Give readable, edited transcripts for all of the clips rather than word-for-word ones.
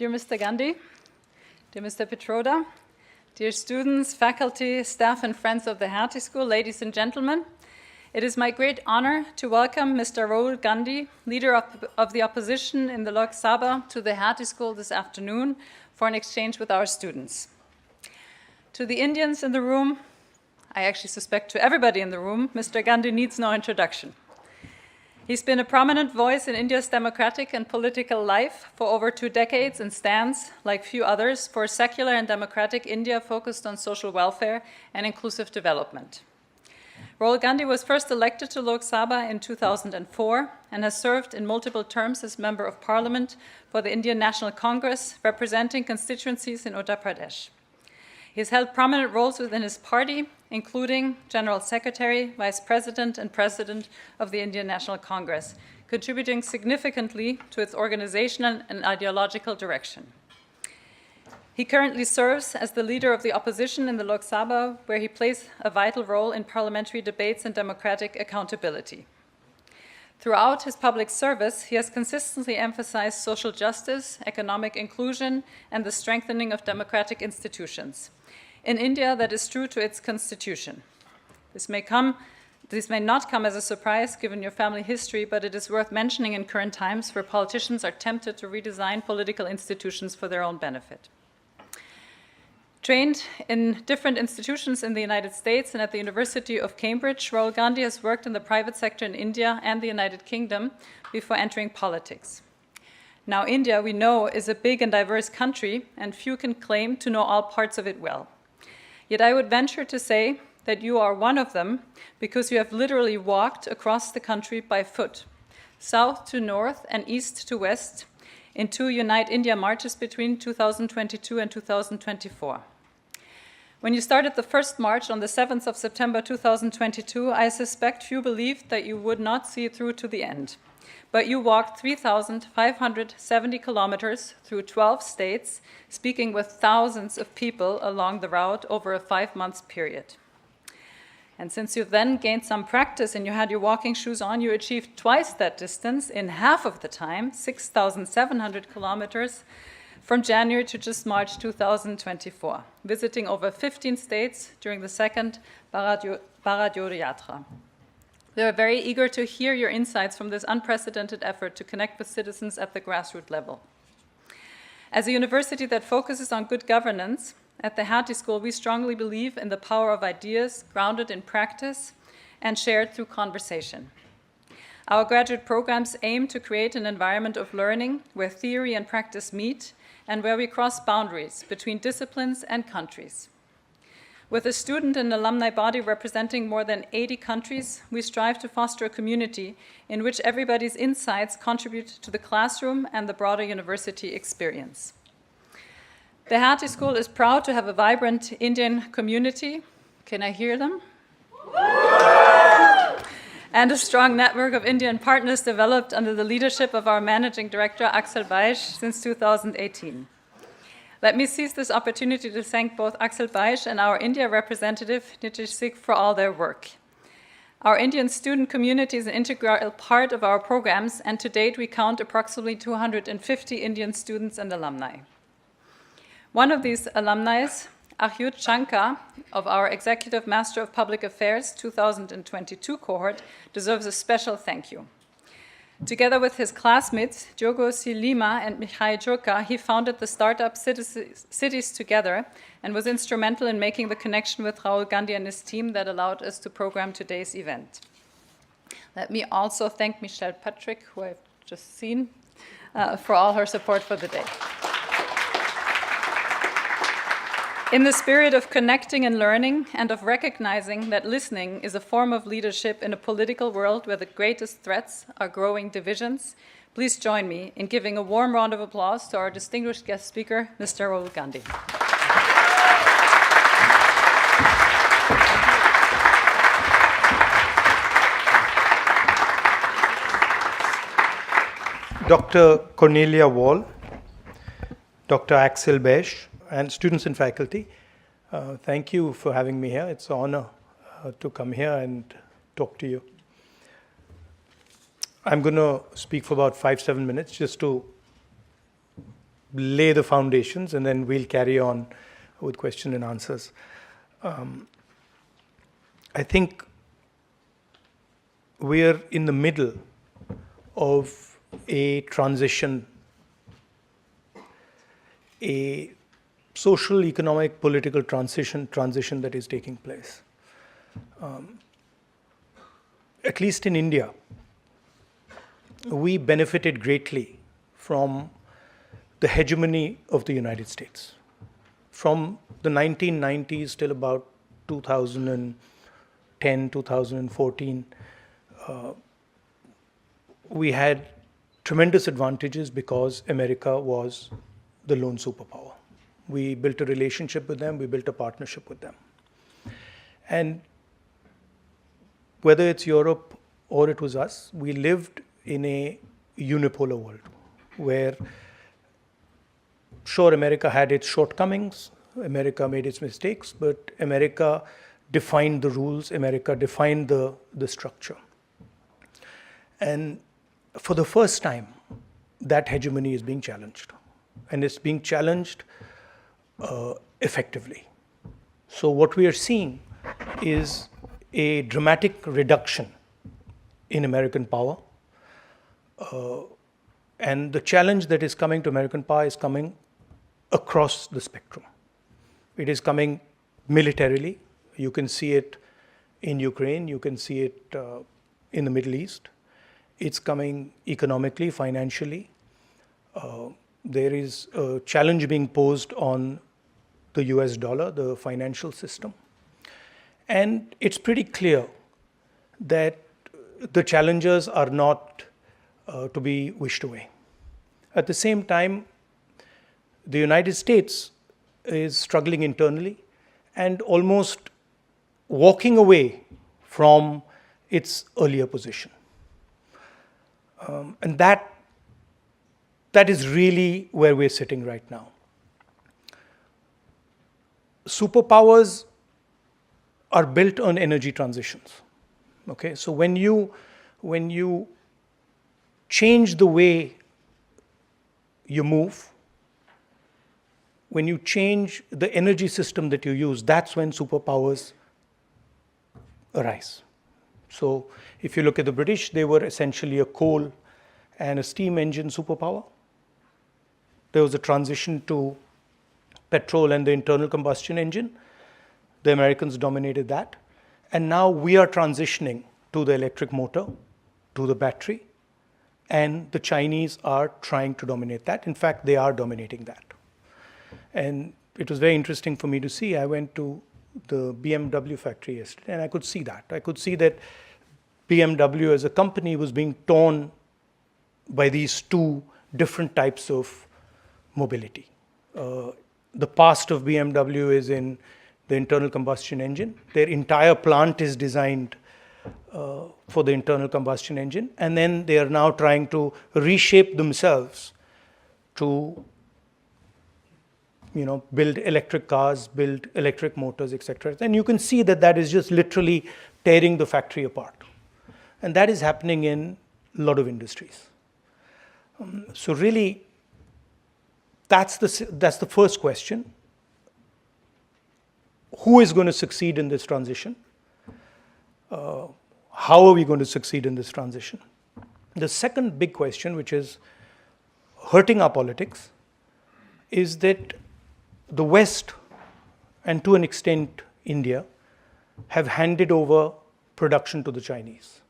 Dear Mr. Gandhi, dear Mr. Petroda, dear students, faculty, staff, and friends of the Hertie School, ladies and gentlemen, it is my great honor to welcome Mr. Rahul Gandhi, leader of the opposition in the Lok Sabha, to the Hertie School this afternoon for an exchange with our students. To the Indians in the room, I actually suspect to everybody in the room, Mr. Gandhi needs no introduction. He's been a prominent voice in India's democratic and political life for over 2 decades and stands, like few others, for a secular and democratic India focused on social welfare and inclusive development. Rahul Gandhi was first elected to Lok Sabha in 2004 and has served in multiple terms as Member of Parliament for the Indian National Congress, representing constituencies in Uttar Pradesh. He has held prominent roles within his party, including General Secretary, Vice President, and President of the Indian National Congress, contributing significantly to its organizational and ideological direction. He currently serves as the leader of the opposition in the Lok Sabha, where he plays a vital role in parliamentary debates and democratic accountability. Throughout his public service, he has consistently emphasized social justice, economic inclusion, and the strengthening of democratic institutions. In India, that is true to its constitution. This may not come as a surprise given your family history, but it is worth mentioning in current times where politicians are tempted to redesign political institutions for their own benefit. Trained in different institutions in the United States and at the University of Cambridge, Rahul Gandhi has worked in the private sector in India and the United Kingdom before entering politics. Now, India, we know, is a big and diverse country, and few can claim to know all parts of it well. Yet I would venture to say that you are one of them because you have literally walked across the country by foot, south to north and east to west, in 2 Unite India marches between 2022 and 2024. When you started the first march on the 7th of September 2022, I suspect few believed that you would not see it through to the end. But you walked 3,570 kilometers through 12 states, speaking with thousands of people along the route over a 5-month period. And since you've then gained some practice and you had your walking shoes on, you achieved twice that distance in half of the time, 6,700 kilometers, from January to just March 2024, visiting over 15 states during the second Bharat Jodho Yatra. We are very eager to hear your insights from this unprecedented effort to connect with citizens at the grassroots level. As a university that focuses on good governance, at the Hertie School, we strongly believe in the power of ideas grounded in practice and shared through conversation. Our graduate programs aim to create an environment of learning where theory and practice meet and where we cross boundaries between disciplines and countries. With a student and alumni body representing more than 80 countries, we strive to foster a community in which everybody's insights contribute to the classroom and the broader university experience. The Hertie School is proud to have a vibrant Indian community. Can I hear them? And a strong network of Indian partners developed under the leadership of our managing director, Axel Baish, since 2018. Let me seize this opportunity to thank both Axel Baish and our India representative, Nitish Sikh, for all their work. Our Indian student community is an integral part of our programs, and to date we count approximately 250 Indian students and alumni. One of these alumni, Achyut Shankar, of our Executive Master of Public Affairs 2022 cohort, deserves a special thank you. Together with his classmates, Diogo Lima and Mihai Joca, he founded the startup Cities Together and was instrumental in making the connection with Rahul Gandhi and his team that allowed us to program today's event. Let me also thank Michelle Patrick, who I've just seen, for all her support for the day. In the spirit of connecting and learning and of recognizing that listening is a form of leadership in a political world where the greatest threats are growing divisions, please join me in giving a warm round of applause to our distinguished guest speaker, Mr. Rahul Gandhi. Dr. Cornelia Wall, Dr. Axel Baish, and students and faculty, thank you for having me here. It's an honor to come here and talk to you. I'm going to speak for about 5-7 minutes just to lay the foundations, and then we'll carry on with question and answers. I think we're in the middle of a transition, a social, economic, political transition that is taking place. At least in India, we benefited greatly from the hegemony of the United States. From the 1990s till about 2010, 2014, we had tremendous advantages because America was the lone superpower. We built a relationship with them, we built a partnership with them. And whether it's Europe or it was us, we lived in a unipolar world where, sure, America had its shortcomings, America made its mistakes, but America defined the rules, America defined the structure. And for the first time, that hegemony is being challenged. And it's being challenged effectively. So what we are seeing is a dramatic reduction in American power. And the challenge that is coming to American power is coming across the spectrum. It is coming militarily. You can see it in Ukraine. You can see it in the Middle East. It's coming economically, financially. There is a challenge being posed on the US dollar, the financial system. And it's pretty clear that the challenges are not to be wished away. At the same time, the United States is struggling internally and almost walking away from its earlier position. And that is really where we're sitting right now. Superpowers are built on energy transitions. Okay, so when you change the way you move, when you change the energy system that you use, that's when superpowers arise. So if you look at the British, they were essentially a coal and a steam engine superpower. There was a transition to petrol and the internal combustion engine. The Americans dominated that. And now we are transitioning to the electric motor, to the battery, and the Chinese are trying to dominate that. In fact, they are dominating that. And it was very interesting for me to see. I went to the BMW factory yesterday, and I could see that. I could see that BMW as a company was being torn by these two different types of mobility. The past of BMW is in the internal combustion engine. Their entire plant is designed for the internal combustion engine, and then they are now trying to reshape themselves to build electric cars, build electric motors, etc. And you can see that that is just literally tearing the factory apart. And that is happening in a lot of industries. So really, that's the first question. Who is going to succeed in this transition? How are we going to succeed in this transition? The second big question, which is hurting our politics, is that the West, and to an extent India, have handed over production to the Chinese.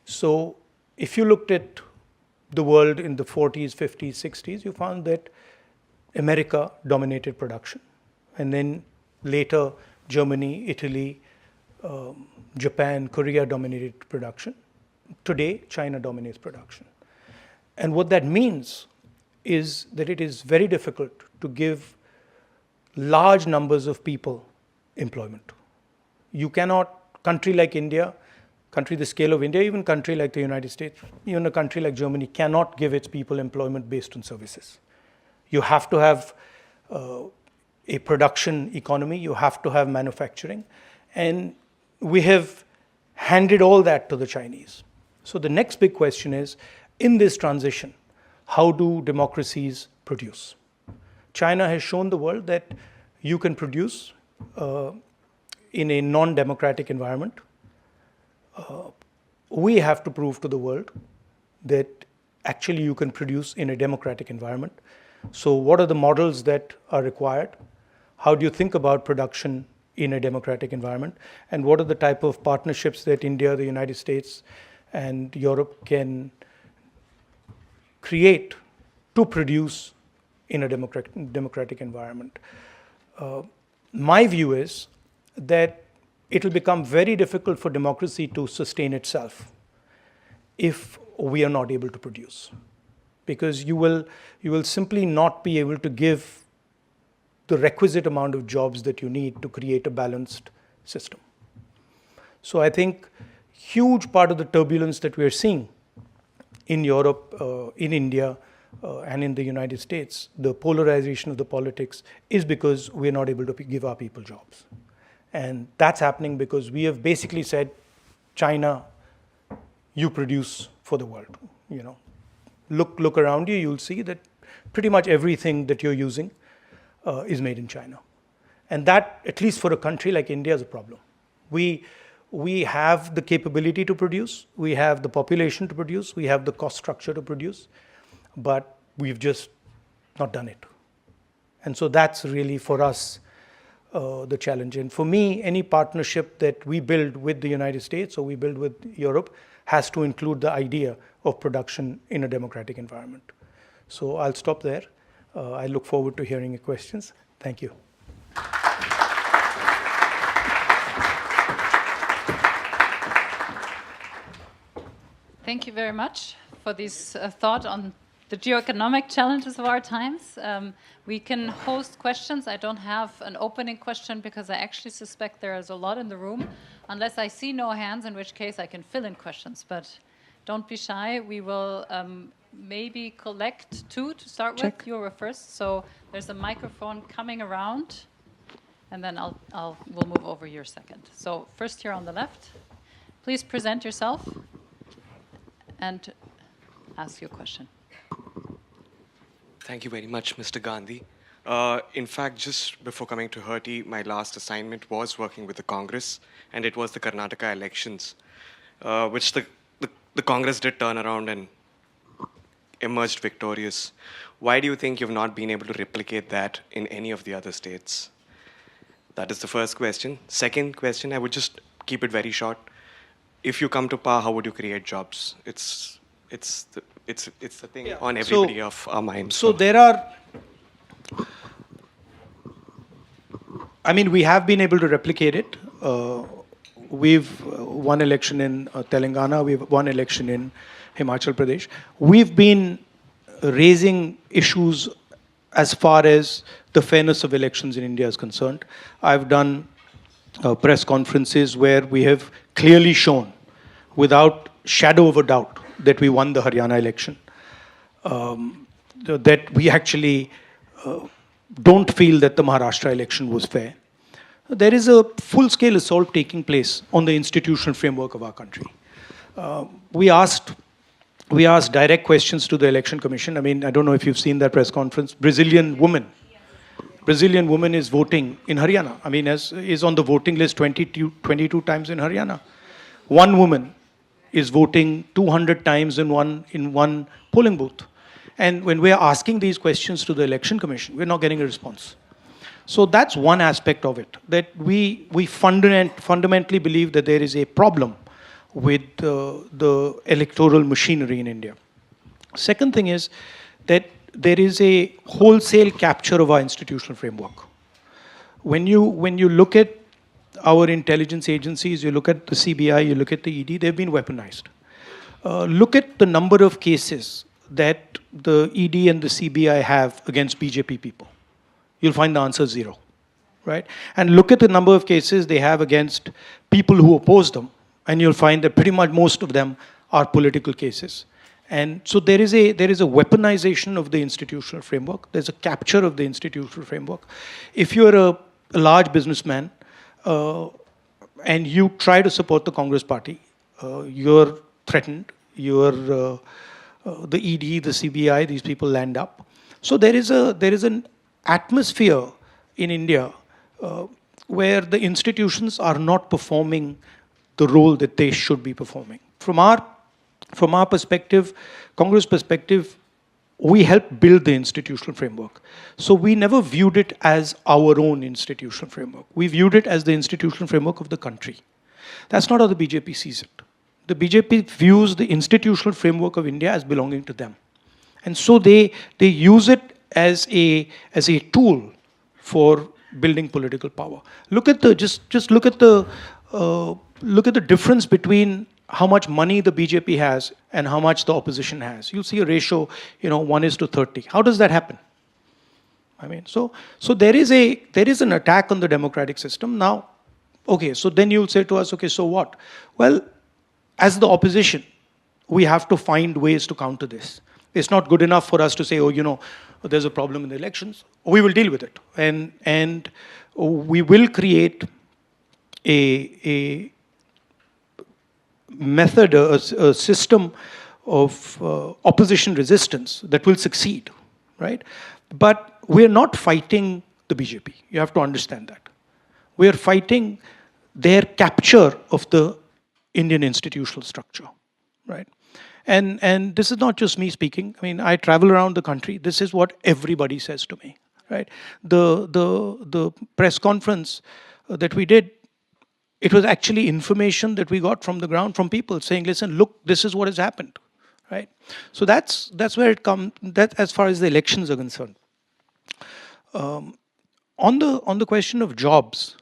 So if you looked at the world in the 40s, 50s, 60s, you found that America dominated production. And then later, Germany, Italy, Japan, Korea dominated production. Today, China dominates production. And what that means is that it is very difficult to give large numbers of people employment. You cannot, country like India, country the scale of India, even country like the United States, even a country like Germany cannot give its people employment based on services. You have to have a production economy, you have to have manufacturing, and we have handed all that to the Chinese. So the next big question is, in this transition, how do democracies produce. China has shown the world that you can produce in a non-democratic environment. We have to prove to the world that actually you can produce in a democratic environment. So what are the models that are required? How do you think about production in a democratic environment? And what are the type of partnerships that India, the United States, and Europe can create to produce in a democratic environment? My view is that it will become very difficult for democracy to sustain itself if we are not able to produce, because you will simply not be able to give the requisite amount of jobs that you need to create a balanced system. So I think huge part of the turbulence that we are seeing in Europe, in India, and in the United States, the polarization of the politics, is because we're not able to give our people jobs. And that's happening because we have basically said, China, you produce for the world. You know, look around you, you'll see that pretty much everything that you're using is made in China. And that, at least for a country like India, is a problem. We have the capability to produce, we have the population to produce, we have the cost structure to produce, but we've just not done it. And so that's really for us the challenge. And for me, any partnership that we build with the United States or we build with Europe has to include the idea of production in a democratic environment. So I'll stop there. I look forward to hearing your questions. Thank you. Thank you very much for this thought on the geoeconomic challenges of our times. We can host questions. I don't have an opening question because I actually suspect there is a lot in the room, unless I see no hands, in which case I can fill in questions. But don't be shy. We will maybe collect two to start with. You were first. So there's a microphone coming around, and then we'll move over here second. So first here on the left. Please present yourself and ask your question. Thank you very much, Mr. Gandhi. In fact, just before coming to Hertie, my last assignment was working with the Congress, and it was the Karnataka elections, which the Congress did turn around and emerged victorious. Why do you think you've not been able to replicate that in any of the other states? That is the first question. Second question, I would just keep it very short. If you come to power, how would you create jobs? It's the thing on everybody of our minds. So there are, I mean, we have been able to replicate it. We've won election in Telangana. We've won election in Himachal Pradesh. We've been raising issues as far as the fairness of elections in India is concerned. I've done press conferences where we have clearly shown, without shadow of a doubt, that we won the Haryana election. That we actually don't feel that the Maharashtra election was fair. There is a full-scale assault taking place on the institutional framework of our country. We asked direct questions to the Election Commission. I mean, I don't know if you've seen that press conference. Brazilian woman is voting in Haryana. I mean, is on the voting list 22 times in Haryana. One woman is voting 200 times in one polling booth. And when we're asking these questions to the Election Commission, we're not getting a response. So that's one aspect of it, that we fundamentally believe that there is a problem with the electoral machinery in India. Second thing is that there is a wholesale capture of our institutional framework. When you look at our intelligence agencies, you look at the CBI, you look at the ED, they've been weaponized. Look at the number of cases that the ED and the CBI have against BJP people. You'll find the answer 0, right? And look at the number of cases they have against people who oppose them, and you'll find that pretty much most of them are political cases. And so there is a weaponization of the institutional framework. There's a capture of the institutional framework. If you're a large businessman, and you try to support the Congress party, you're threatened, the ED, the CBI, these people land up. So there is an atmosphere in India where the institutions are not performing the role that they should be performing. From our perspective, Congress perspective, we help build the institutional framework. So we never viewed it as our own institutional framework. We viewed it as the institutional framework of the country. That's not how the BJP sees it. The BJP views the institutional framework of India as belonging to them. And so they use it as a tool for building political power. Look at the just look at the difference between how much money the BJP has and how much the opposition has. You'll see a ratio, 1:30. How does that happen? I mean, so there is an attack on the democratic system. Now, okay, so then you'll say to us, okay, so what? Well, as the opposition, we have to find ways to counter this. It's not good enough for us to say, there's a problem in the elections. We will deal with it. And we will create a method, a system of opposition resistance that will succeed, right? But we're not fighting the BJP. You have to understand that. We're fighting their capture of the Indian institutional structure, right? And this is not just me speaking. I mean, I travel around the country. This is what everybody says to me, right? The press conference that we did, it was actually information that we got from the ground from people saying, listen, look, this is what has happened, right? So that's where it comes, that as far as the elections are concerned. On the question of jobs,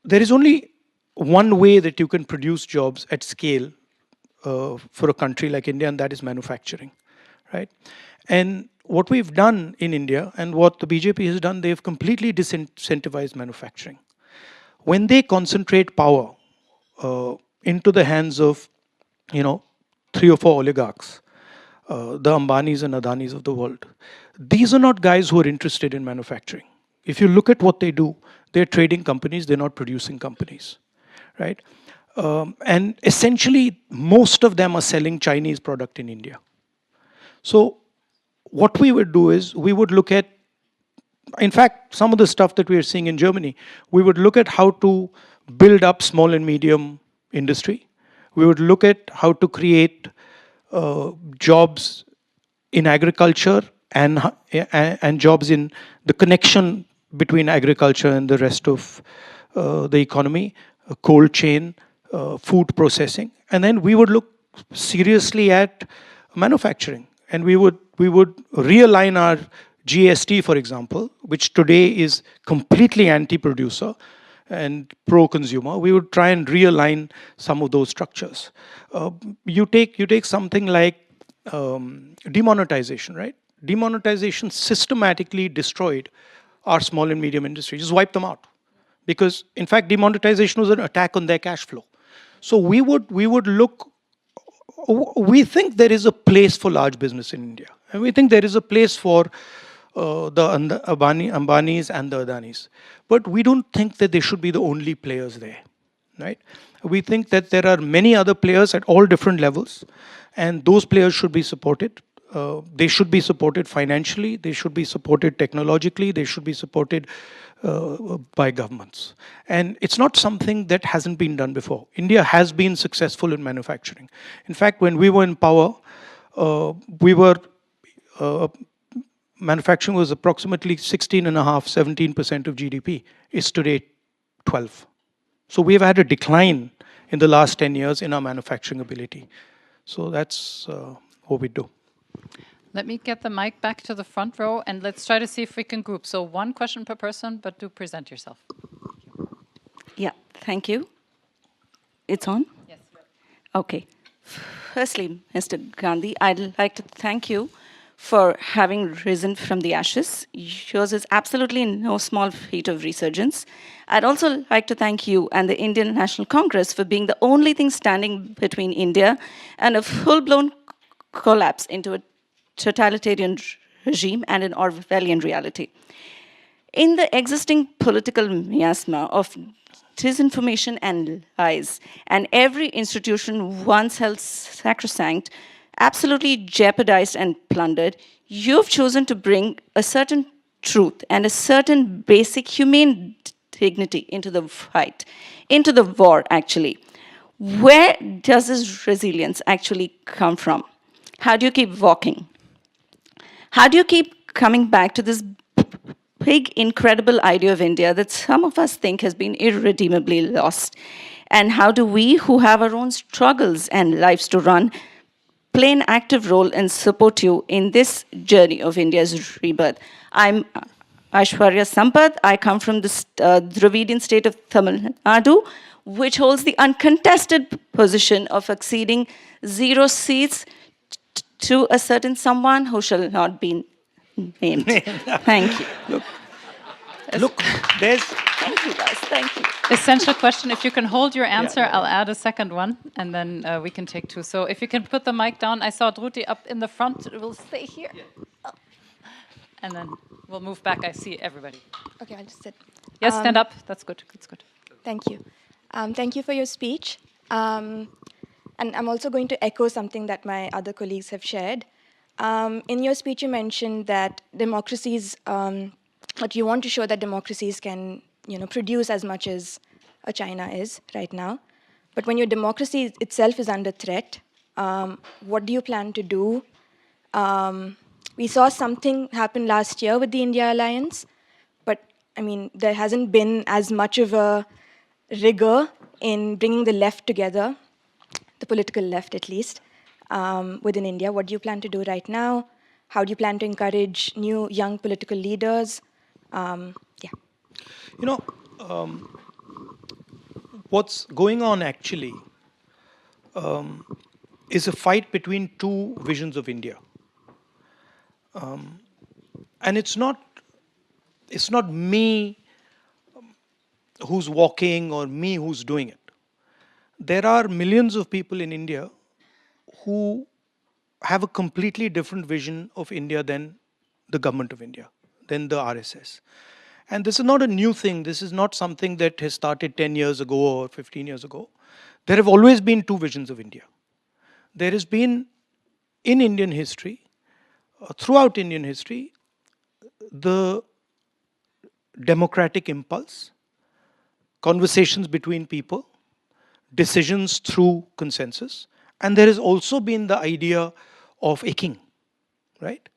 there is only one way that you can produce jobs at scale for a country like India, and that is manufacturing, right? And what we've done in India and what the BJP has done, they've completely disincentivized manufacturing. When they concentrate power into the hands of, 3 or 4 oligarchs, the Ambanis and Adanis of the world, these are not guys who are interested in manufacturing. If you look at what they do, they're trading companies, they're not producing companies, right? And essentially, most of them are selling Chinese product in India. So what we would do is we would look at, in fact, some of the stuff that we are seeing in Germany, we would look at how to build up small and medium industry. We would look at how to create jobs in agriculture and jobs in the connection between agriculture and the rest of the economy, cold chain, food processing. And then we would look seriously at manufacturing. And we would realign our GST, for example, which today is completely anti-producer and pro-consumer. We would try and realign some of those structures. You take something like demonetization, right? Demonetization systematically destroyed our small and medium industry, just wiped them out. Because, in fact, demonetization was an attack on their cash flow. So we would look, we think there is a place for large business in India. And we think there is a place for the Ambanis and the Adanis. But we don't think that they should be the only players there, right? We think that there are many other players at all different levels, and those players should be supported. They should be supported financially, they should be supported technologically, they should be supported by governments. And it's not something that hasn't been done before. India has been successful in manufacturing. In fact, when we were in power, manufacturing was approximately 16.5%, 17% of GDP. It's today 12%. So we've had a decline in the last 10 years in our manufacturing ability. So that's what we do. Let me get the mic back to the front row, and let's try to see if we can group. So one question per person, but do present yourself. Yeah, thank you. It's on? Yes. Okay. Firstly, Mr. Gandhi, I'd like to thank you for having risen from the ashes. Yours is absolutely no small feat of resurgence. I'd also like to thank you and the Indian National Congress for being the only thing standing between India and a full-blown collapse into a totalitarian regime and an Orwellian reality. In the existing political miasma of disinformation and lies, and every institution once held sacrosanct absolutely jeopardized and plundered, you've chosen to bring a certain truth and a certain basic humane dignity into the fight, into the war, actually. Where does this resilience actually come from? How do you keep walking? How do you keep coming back to this big, incredible idea of India that some of us think has been irredeemably lost? And how do we, who have our own struggles and lives to run, play an active role and support you in this journey of India's rebirth? I'm Aishwarya Sampath. I come from the Dravidian state of Tamil Nadu, which holds the uncontested position of acceding 0 seats to a certain someone who shall not be named. Thank you. Look, there's... Thank you, guys. Thank you. Essential question. If you can hold your answer, I'll add a second one, and then we can take 2. So if you can put the mic down. I saw Druti up in the front. We'll stay here. Oh. And then we'll move back. I see everybody. Okay, I'll just sit. Yes, stand up. That's good. That's good. Thank you. Thank you for your speech. And I'm also going to echo something that my other colleagues have shared. In your speech, you mentioned that democracies, that you want to show that democracies can, produce as much as China is right now. But when your democracy itself is under threat, what do you plan to do? We saw something happen last year with the India alliance, but there hasn't been as much of a rigor in bringing the left together, the political left at least, within India. What do you plan to do right now? How do you plan to encourage new young political leaders? What's going on actually is a fight between 2 visions of India. And it's not me who's walking or me who's doing it. There are millions of people in India who have a completely different vision of India than the government of India, than the RSS. And this is not a new thing. This is not something that has started 10 years ago or 15 years ago. There have always been 2 visions of India. There has been, in Indian history, throughout Indian history, the democratic impulse, conversations between people, decisions through consensus, and there has also been the idea of a king, right?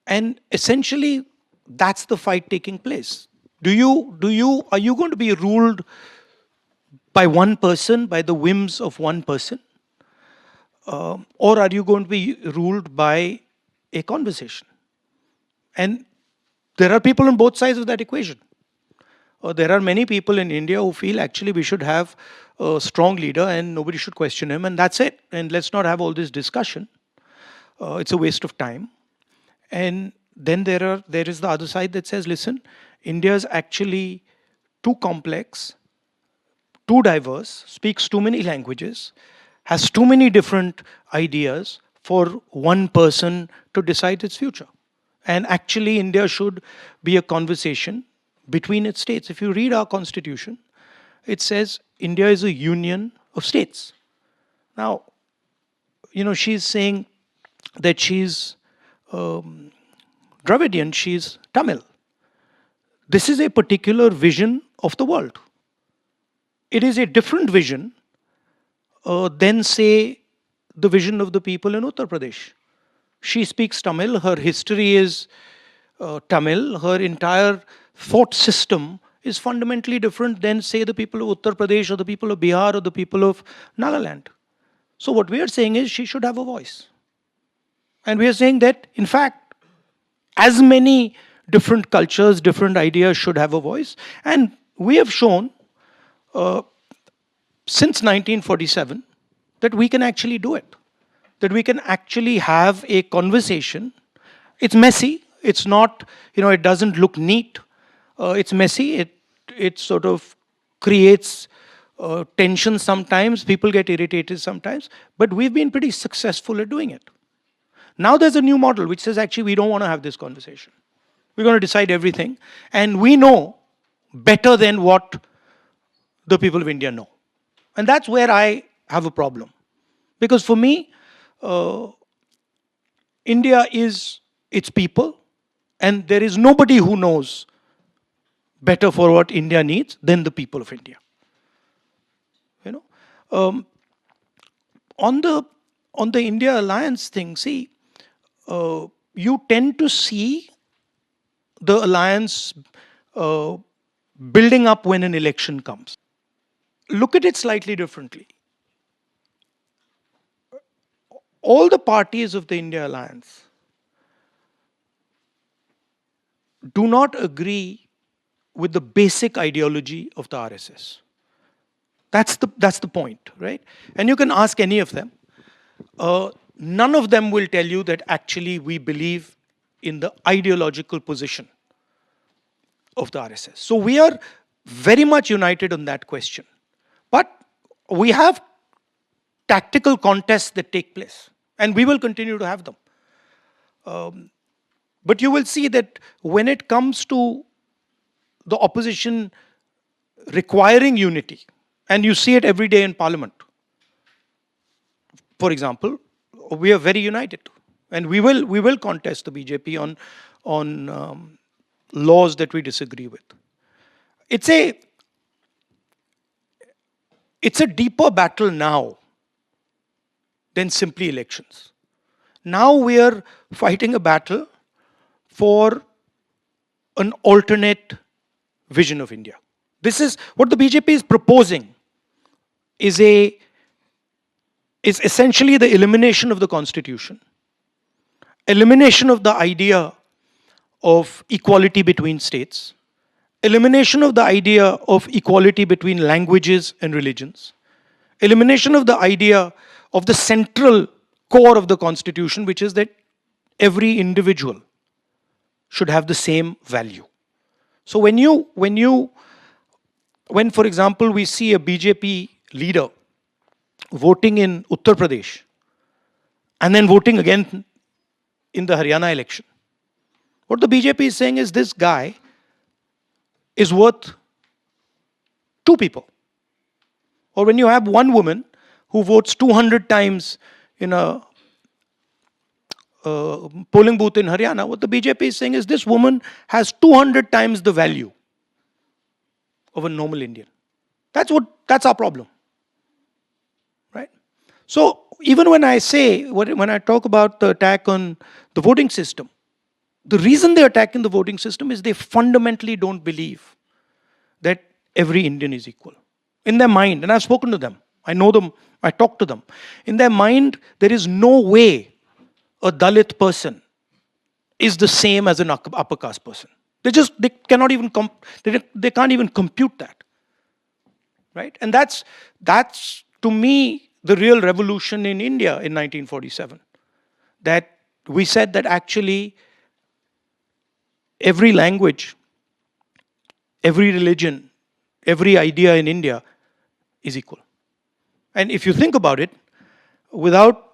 And essentially, that's the fight taking place. Are you going to be ruled by one person, by the whims of one person? Or are you going to be ruled by a conversation? And there are people on both sides of that equation. There are many people in India who feel actually we should have a strong leader and nobody should question him, and that's it. And let's not have all this discussion. It's a waste of time. And then there is the other side that says, listen, India is actually too complex, too diverse, speaks too many languages, has too many different ideas for one person to decide its future. And actually, India should be a conversation between its states. If you read our constitution, it says India is a union of states. Now, she's saying that she's Dravidian, she's Tamil. This is a particular vision of the world. It is a different vision than, say, the vision of the people in Uttar Pradesh. She speaks Tamil, her history is Tamil, her entire thought system is fundamentally different than, say, the people of Uttar Pradesh or the people of Bihar or the people of Nagaland. So what we are saying is she should have a voice. And we are saying that, in fact, as many different cultures, different ideas should have a voice. And we have shown since 1947 that we can actually do it. That we can actually have a conversation. It's messy. It's not, it doesn't look neat. It's messy. It sort of creates tension sometimes. People get irritated sometimes. But we've been pretty successful at doing it. Now there's a new model which says, actually, we don't want to have this conversation. We're going to decide everything. And we know better than what the people of India know. And that's where I have a problem. Because for me, uh, India is its people, and there is nobody who knows better for what India needs than the people of India. You know, on the India alliance thing, see, you tend to see the alliance uh, building up when an election comes. Look at it slightly differently. All the parties of the India alliance do not agree with the basic ideology of the RSS. That's the point, right? And you can ask any of them. None of them will tell you that actually we believe in the ideological position of the RSS. So we are very much united on that question. But we have tactical contests that take place, and we will continue to have them. But you will see that when it comes to the opposition requiring unity, and you see it every day in Parliament, for example, we are very united, and we will contest the BJP on laws that we disagree with. It's a deeper battle now than simply elections. Now we are fighting a battle for an alternate vision of India. This is what the BJP is proposing, is essentially the elimination of the constitution, elimination of the idea of equality between states, elimination of the idea of equality between languages and religions, elimination of the idea of the central core of the constitution, which is that every individual should have the same value. So when for example, we see a BJP leader voting in Uttar Pradesh and then voting again in the Haryana election, what the BJP is saying is this guy is worth two people. Or when you have one woman who votes 200 times in a polling booth in Haryana, what the BJP is saying is this woman has 200 times the value of a normal Indian. That's our problem, right? So even when I talk about the attack on the voting system, the reason they're attacking the voting system is they fundamentally don't believe that every Indian is equal. In their mind, and I've spoken to them, I know them, I talk to them. In their mind, there is no way a Dalit person is the same as an upper caste person. They can't even compute that, right? And that's to me the real revolution in India in 1947. That we said that actually every language, every religion, every idea in India is equal. And if you think about it, without,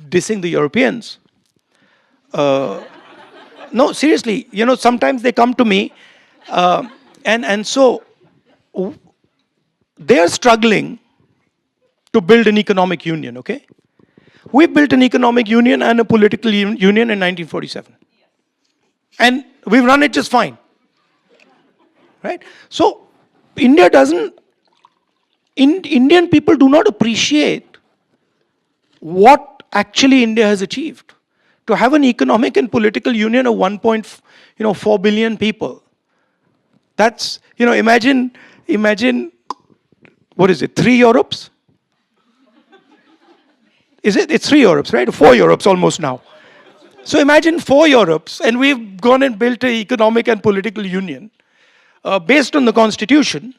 dissing the Europeans, no, seriously, sometimes they come to me, and so they are struggling to build an economic union, okay? We built an economic union and a political union in 1947. And we've run it just fine, right? So Indian people do not appreciate what actually India has achieved. To have an economic and political union of 1.4 billion people, that's, imagine, what is it, 3 Europes? It's 3 Europes, right? 4 Europes almost now. So imagine 4 Europes, and we've gone and built an economic and political union based on the constitution.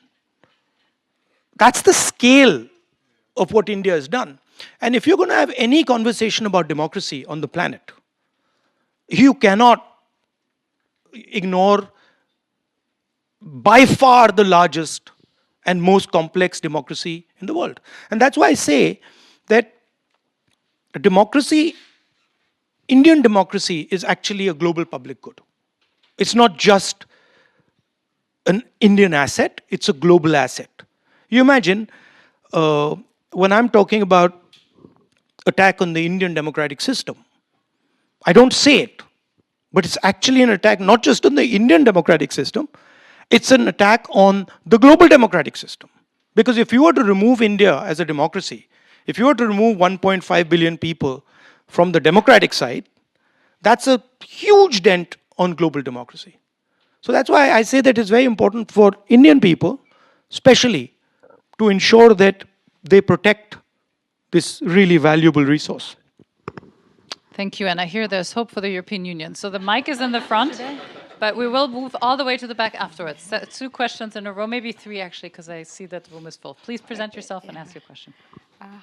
That's the scale of what India has done. And if you're going to have any conversation about democracy on the planet, you cannot ignore by far the largest and most complex democracy in the world. And that's why I say that democracy, Indian democracy, is actually a global public good. It's not just an Indian asset, it's a global asset. You imagine when I'm talking about attack on the Indian democratic system, I don't say it, but it's actually an attack not just on the Indian democratic system, it's an attack on the global democratic system. Because if you were to remove India as a democracy, if you were to remove 1.5 billion people from the democratic side, that's a huge dent on global democracy. So that's why I say that it's very important for Indian people, especially, to ensure that they protect this really valuable resource. Thank you. And I hear there's hope for the European Union. So the mic is in the front, but we will move all the way to the back afterwards. 2 questions in a row, maybe 3 actually, because I see that the room is full. Please present yourself and ask your question.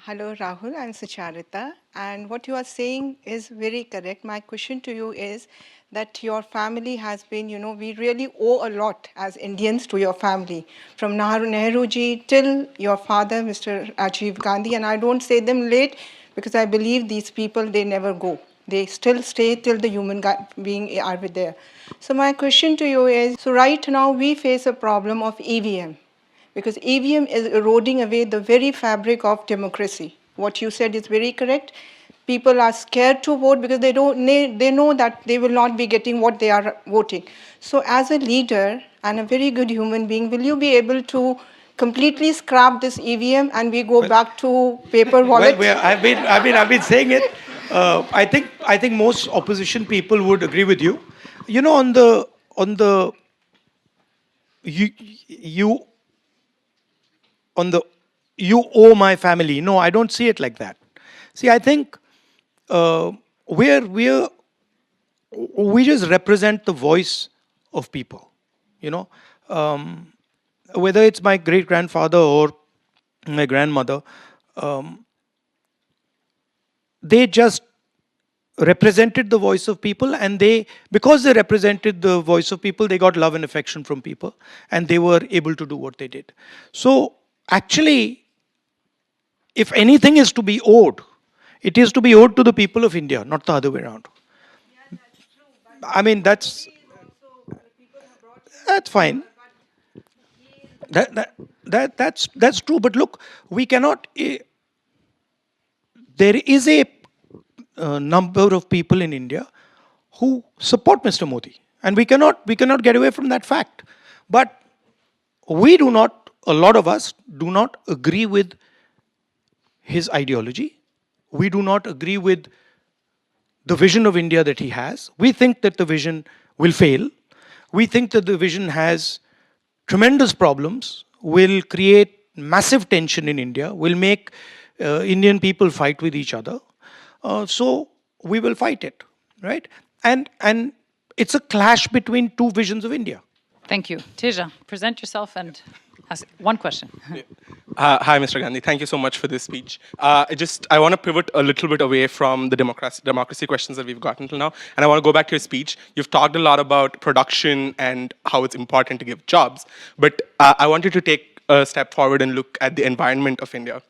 Hello, Rahul. I'm Sucharita. And what you are saying is very correct. My question to you is that your family has been, we really owe a lot as Indians to your family. From Nehru ji till your father, Mr. Rajiv Gandhi. And I don't say them late because I believe these people, they never go. They still stay till the human being are there. So my question to you is, so right now we face a problem of EVM. Because EVM is eroding away the very fabric of democracy. What you said is very correct. People are scared to vote because they know that they will not be getting what they are voting. So as a leader and a very good human being, will you be able to completely scrap this EVM and we go back to paper wallet? Well, I've been saying it. I think most opposition people would agree with you. You know, on the you owe my family. No, I don't see it like that. See, I think we just represent the voice of people. You know, whether it's my great grandfather or my grandmother, they just represented the voice of people, and because they represented the voice of people, they got love and affection from people, and they were able to do what they did. So actually, if anything is to be owed, it is to be owed to the people of India, not the other way around. Yeah, that's true, I mean, that's fine. That's true. But look, we cannot. There is a number of people in India who support Mr. Modi, and we cannot get away from that fact. But we do not. A lot of us do not agree with his ideology. We do not agree with the vision of India that he has. We think that the vision will fail. We think that the vision has tremendous problems, will create massive tension in India, will make Indian people fight with each other. So we will fight it, right? And it's a clash between 2 visions of India. Thank you. Teja, present yourself and ask 1 question. Hi, Mr. Gandhi. Thank you so much for this speech. I want to pivot a little bit away from the democracy questions that we've gotten till now, and I want to go back to your speech. You've talked a lot about production and how it's important to give jobs, but I want you to take a step forward and look at the environment of India.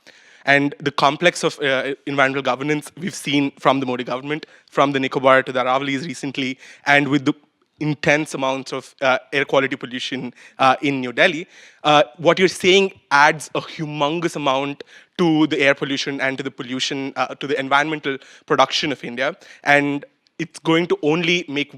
And the complex of environmental governance we've seen from the Modi government, from the Nicobar to the Aravallis recently, and with the intense amounts of air quality pollution in New Delhi, what you're saying adds a humongous amount to the air pollution and to the pollution, to the environmental production of India. And it's going to only make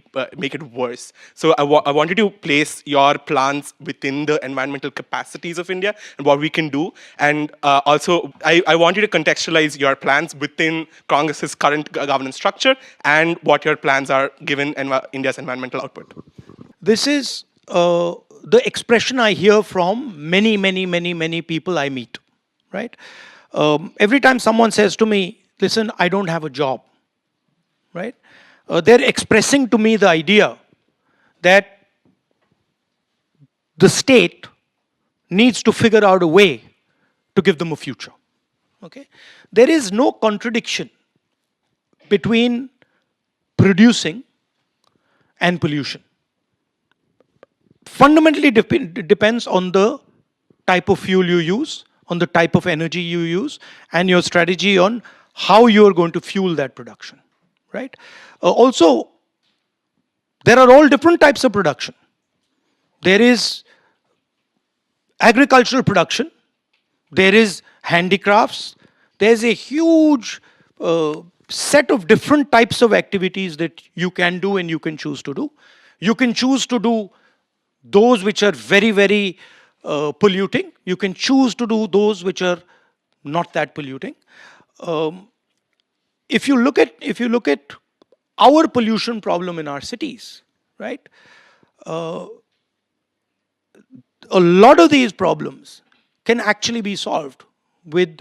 it worse. So I wanted to place your plans within the environmental capacities of India and what we can do. And also, I want you to contextualize your plans within Congress's current governance structure and what your plans are given India's environmental output. This is the expression I hear from many people I meet, right? Every time someone says to me, listen, I don't have a job, right? They're expressing to me the idea that the state needs to figure out a way to give them a future. Okay? There is no contradiction between producing and pollution. Fundamentally depends on the type of fuel you use, on the type of energy you use, and your strategy on how you are going to fuel that production. Right? Also, there are all different types of production. There is agricultural production, there is handicrafts, there's a huge set of different types of activities that you can do and you can choose to do. You can choose to do those which are very, very polluting. You can choose to do those which are not that polluting. If you look at our pollution problem in our cities, right? A lot of these problems can actually be solved with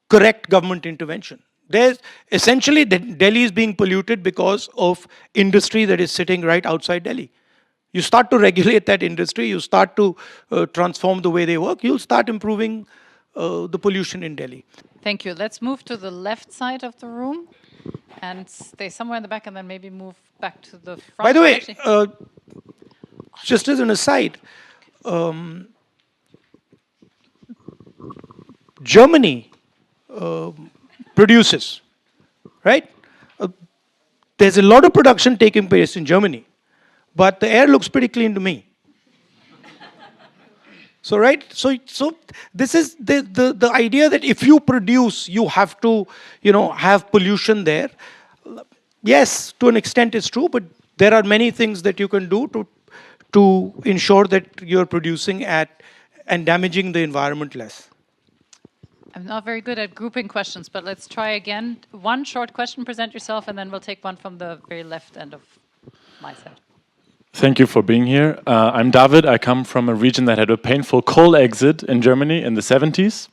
correct government intervention. There's essentially Delhi is being polluted because of industry that is sitting right outside Delhi. You start to regulate that industry, you start to transform the way they work, you'll start improving the pollution in Delhi. Thank you. Let's move to the left side of the room and stay somewhere in the back and then maybe move back to the front. By the way, just as an aside, Germany produces, right? There's a lot of production taking place in Germany, but the air looks pretty clean to me. So, right? So this is the idea that if you produce, you have to, have pollution there. Yes, to an extent it's true, but there are many things that you can do to ensure that you're producing and damaging the environment less. I'm not very good at grouping questions, but let's try again. One short question, present yourself, and then we'll take one from the very left end of my side. Thank you for being here. I'm David. I come from a region that had a painful coal exit in Germany in the 70s.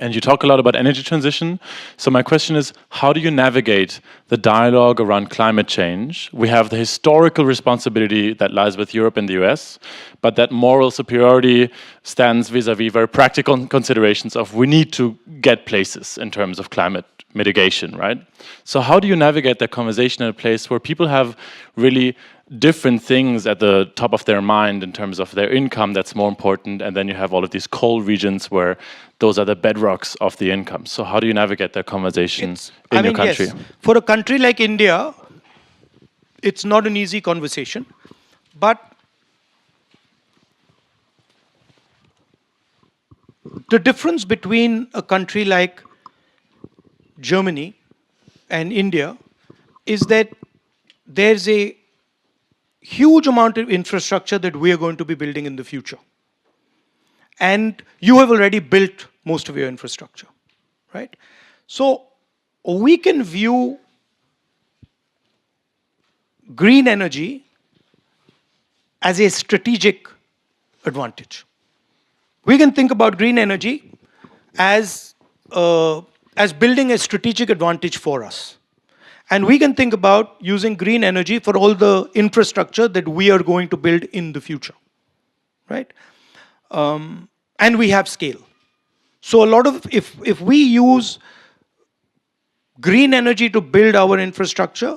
And you talk a lot about energy transition. So my question is, how do you navigate the dialogue around climate change? We have the historical responsibility that lies with Europe and the US, but that moral superiority stands vis-a-vis very practical considerations of we need to get places in terms of climate mitigation, right? So how do you navigate that conversation in a place where people have really different things at the top of their mind in terms of their income that's more important, and then you have all of these coal regions where those are the bedrocks of the income. So how do you navigate that conversation in your country? Yes. For a country like India, it's not an easy conversation, but the difference between a country like Germany and India is that there's a huge amount of infrastructure that we are going to be building in the future. And you have already built most of your infrastructure, right? So we can view green energy as a strategic advantage. We can think about green energy as building a strategic advantage for us. And we can think about using green energy for all the infrastructure that we are going to build in the future, right? And we have scale. So a lot of, if we use green energy to build our infrastructure,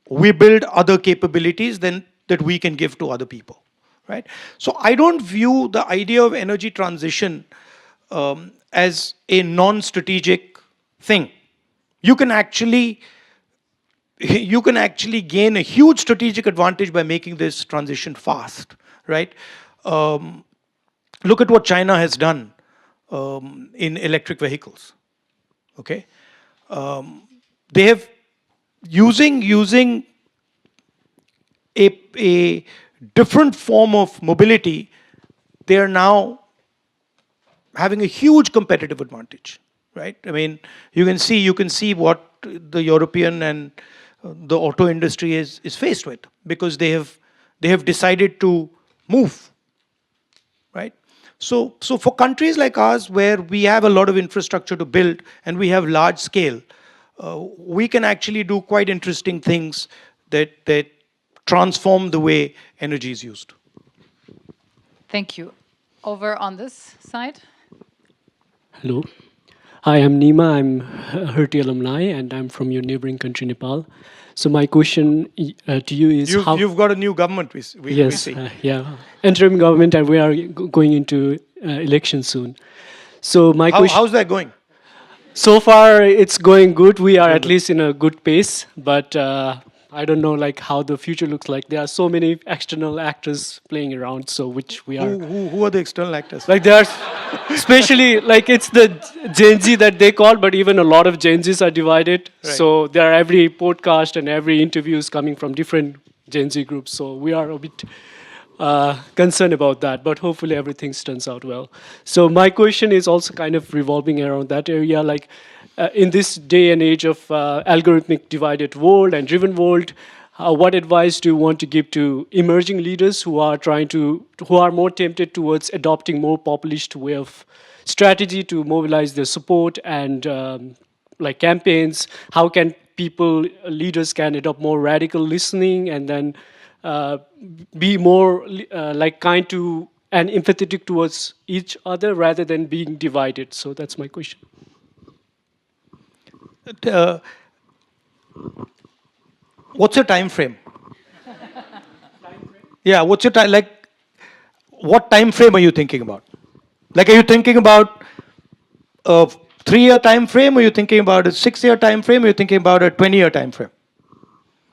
we build other capabilities that we can give to other people, right? So I don't view the idea of energy transition as a non-strategic thing. You can actually gain a huge strategic advantage by making this transition fast, right? Look at what China has done in electric vehicles, okay? They have, using a different form of mobility, they are now having a huge competitive advantage, right? I mean, you can see what the European and the auto industry is faced with, because they have decided to move, right? So for countries like ours, where we have a lot of infrastructure to build and we have large scale, we can actually do quite interesting things that transform the way energy is used. Thank you. Over on this side. Hello. Hi, I'm Nima. I'm a Hertie alumni, and I'm from your neighboring country, Nepal. So my question to you is how... You've got a new government, we see. Yeah, interim government, and we are going into election soon. So my question... How's that going? So far, it's going good. We are at least in a good pace, but I don't know like how the future looks like. There are so many external actors playing around, so which we are. Who are the external actors? Like there are, especially like it's the Gen Z that they call, but even a lot of Gen Zs are divided. Right. So there are every podcast and every interview is coming from different Gen Z groups. So we are a bit concerned about that, but hopefully everything turns out well. So my question is also kind of revolving around that area, like in this day and age of algorithmic divided world and driven world, what advice do you want to give to emerging leaders who are more tempted towards adopting more populist way of strategy to mobilize their support and like campaigns? How can leaders can adopt more radical listening and then be more like kind to and empathetic towards each other rather than being divided? So that's my question. What's your time frame? Yeah, what's your time? Like, what time frame are you thinking about? Like, are you thinking about a 3-year time frame? Or are you thinking about a 6-year time frame? Or are you thinking about a 20-year time frame?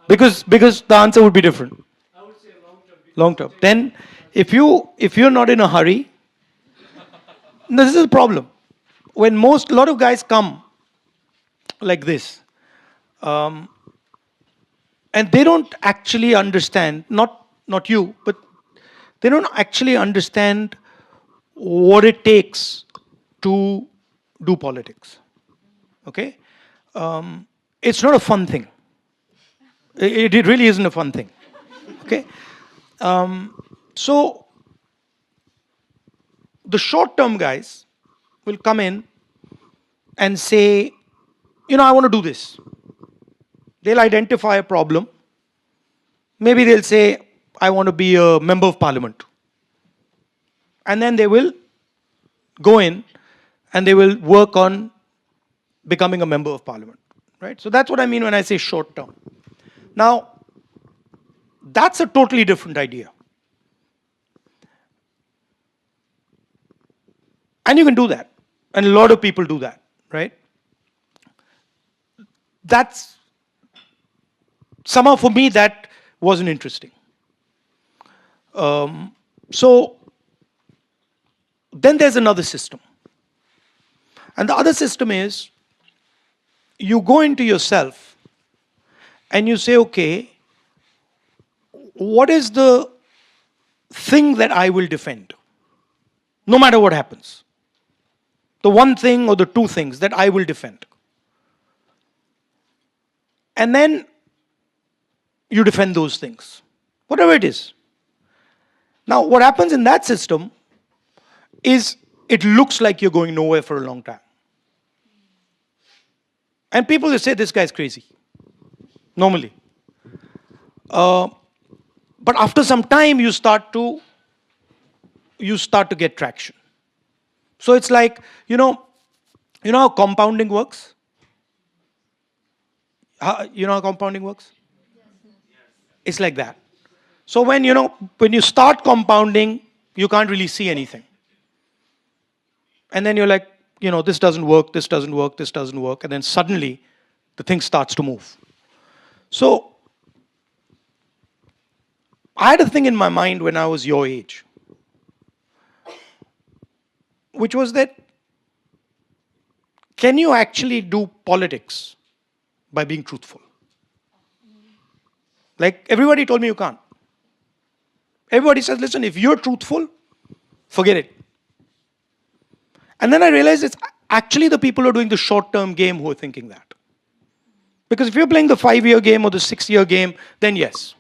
Because the answer would be different. I would say long term. Long term. Then, if you're not in a hurry, this is a problem. When a lot of guys come like this, and they don't actually understand, not you, but they don't actually understand what it takes to do politics. Okay? It's not a fun thing. It really isn't a fun thing. Okay? So, the short-term guys will come in and say, I want to do this. They'll identify a problem. Maybe they'll say, I want to be a member of parliament. And then they will go in and they will work on becoming a member of parliament. Right? So that's what I mean when I say short term. Now, that's a totally different idea. And you can do that. And a lot of people do that. Right? That's somehow for me that wasn't interesting. So then there's another system. And the other system is you go into yourself and you say, okay, what is the thing that I will defend? No matter what happens. The one thing or the two things that I will defend. And then you defend those things, whatever it is. Now, what happens in that system is it looks like you're going nowhere for a long time. And people will say, this guy's crazy, normally. But after some time, you start to get traction. So it's like, you know how compounding works? You know how compounding works? It's like that. So when you start compounding, you can't really see anything. And then you're like, this doesn't work, this doesn't work, this doesn't work. And then suddenly, the thing starts to move. So, I had a thing in my mind when I was your age, which was that, can you actually do politics by being truthful? Like, everybody told me you can't. Everybody says, listen, if you're truthful, forget it. And then I realized it's actually the people who are doing the short-term game who are thinking that. Because if you're playing the 5-year game or the 6-year game, then yes.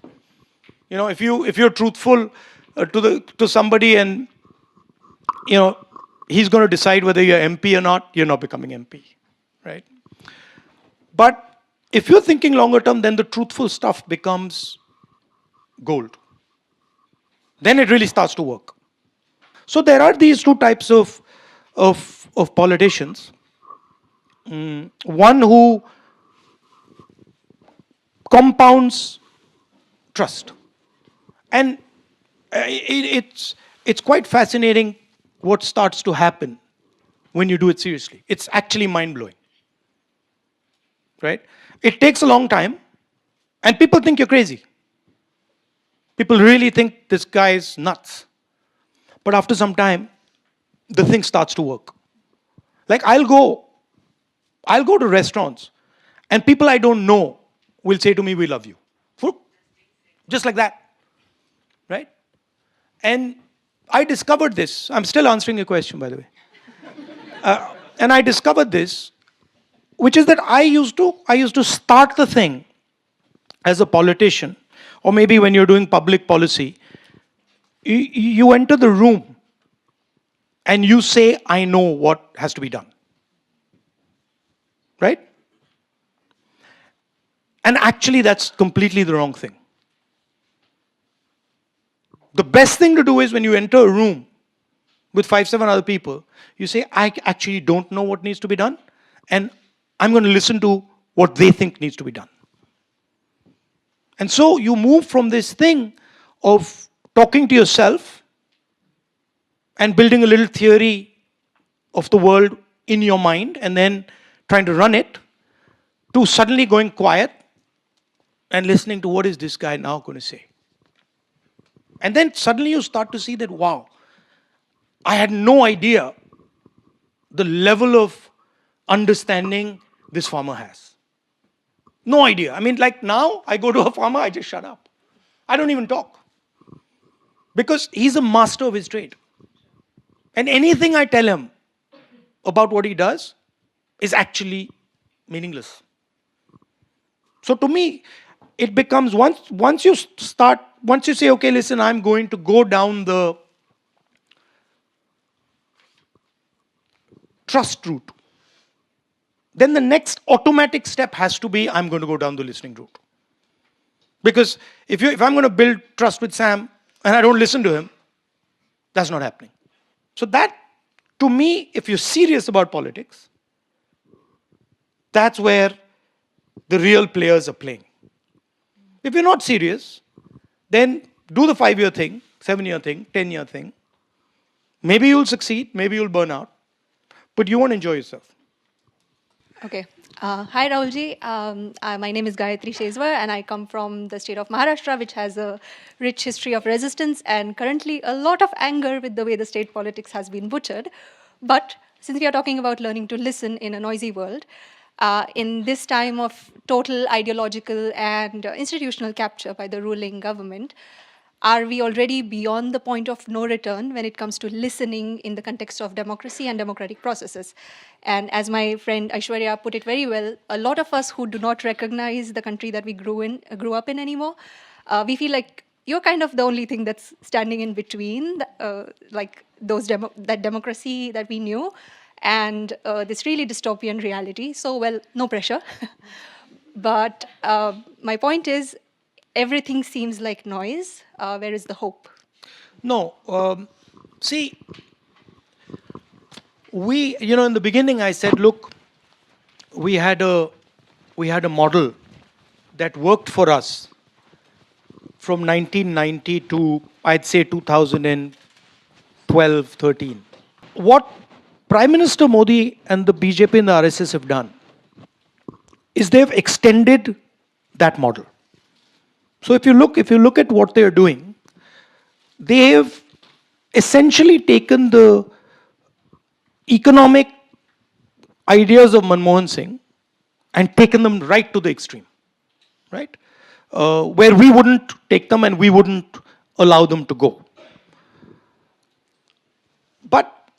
If you're truthful to somebody and, he's going to decide whether you're MP or not, you're not becoming MP, right? But if you're thinking longer term, then the truthful stuff becomes gold. Then it really starts to work. So there are these two types of politicians. One who compounds trust. And it's quite fascinating what starts to happen when you do it seriously. It's actually mind-blowing. Right? It takes a long time, And people think you're crazy. People really think this guy is nuts. But after some time, the thing starts to work. Like I'll go to restaurants and people I don't know will say to me, we love you. Just like that, right? And I discovered this. I'm still answering your question, by the way. And I discovered this, which is that I used to start the thing as a politician, or maybe when you're doing public policy, you enter the room and you say, I know what has to be done. Right? And actually, that's completely the wrong thing. The best thing to do is when you enter a room with 5-7 other people, you say, I actually don't know what needs to be done, and I'm going to listen to what they think needs to be done. And so you move from this thing of talking to yourself and building a little theory of the world in your mind and then trying to run it, to suddenly going quiet and listening to what is this guy now going to say. And then suddenly you start to see that, wow, I had no idea the level of understanding this farmer has. No idea. I mean, like now, I go to a farmer, I just shut up. I don't even talk. Because he's a master of his trade. And anything I tell him about what he does is actually meaningless. So to me, it becomes, once you say, okay, listen, I'm going to go down the trust route, then the next automatic step has to be, I'm going to go down the listening route. Because if I'm going to build trust with Sam and I don't listen to him, that's not happening. So that, to me, if you're serious about politics, that's where the real players are playing. If you're not serious, then do the 5-year thing, 7-year thing, 10-year thing. Maybe you'll succeed, maybe you'll burn out, but you won't enjoy yourself. Okay. Hi, Rahulji. My name is Gayatri Shezwar, and I come from the state of Maharashtra, which has a rich history of resistance and currently a lot of anger with the way the state politics has been butchered. But since we are talking about learning to listen in a noisy world, in this time of total ideological and institutional capture by the ruling government, are we already beyond the point of no return when it comes to listening in the context of democracy and democratic processes? And as my friend Aishwarya put it very well, a lot of us who do not recognize the country that we grew up in anymore, we feel like you're kind of the only thing that's standing in between, like that democracy that we knew and this really dystopian reality. So, well, no pressure. But my point is, everything seems like noise. Where is the hope? No. See, in the beginning I said, look, we had a model that worked for us from 1990 to, I'd say, 2012, 13. What Prime Minister Modi and the BJP and the RSS have done is they've extended that model. So if you look at what they are doing, they have essentially taken the economic ideas of Manmohan Singh and taken them right to the extreme, right? Where we wouldn't take them and we wouldn't allow them to go. But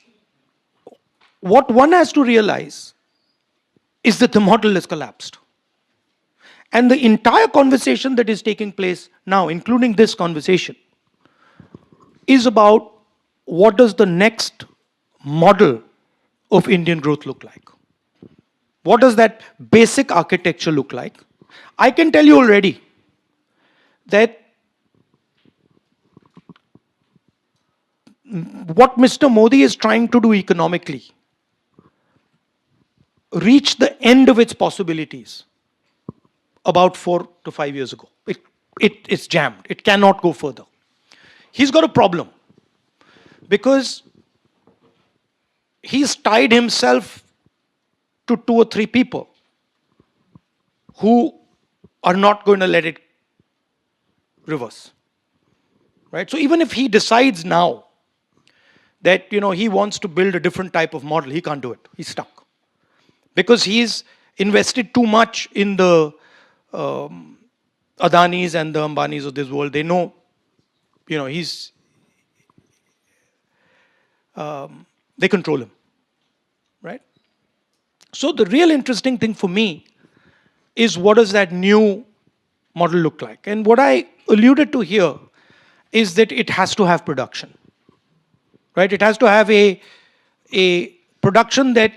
what one has to realize is that the model has collapsed. And the entire conversation that is taking place now, including this conversation, is about what does the next model of Indian growth look like? What does that basic architecture look like? I can tell you already that what Mr. Modi is trying to do economically reached the end of its possibilities about 4 to 5 years ago. It's jammed. It cannot go further. He's got a problem because he's tied himself to 2 or 3 people who are not going to let it reverse. Right? So even if he decides now that he wants to build a different type of model, he can't do it. He's stuck. Because he's invested too much in the Adanis and the Ambanis of this world. They know, they control him. Right? So the real interesting thing for me is, what does that new model look like? And what I alluded to here is that it has to have production. Right? It has to have a production that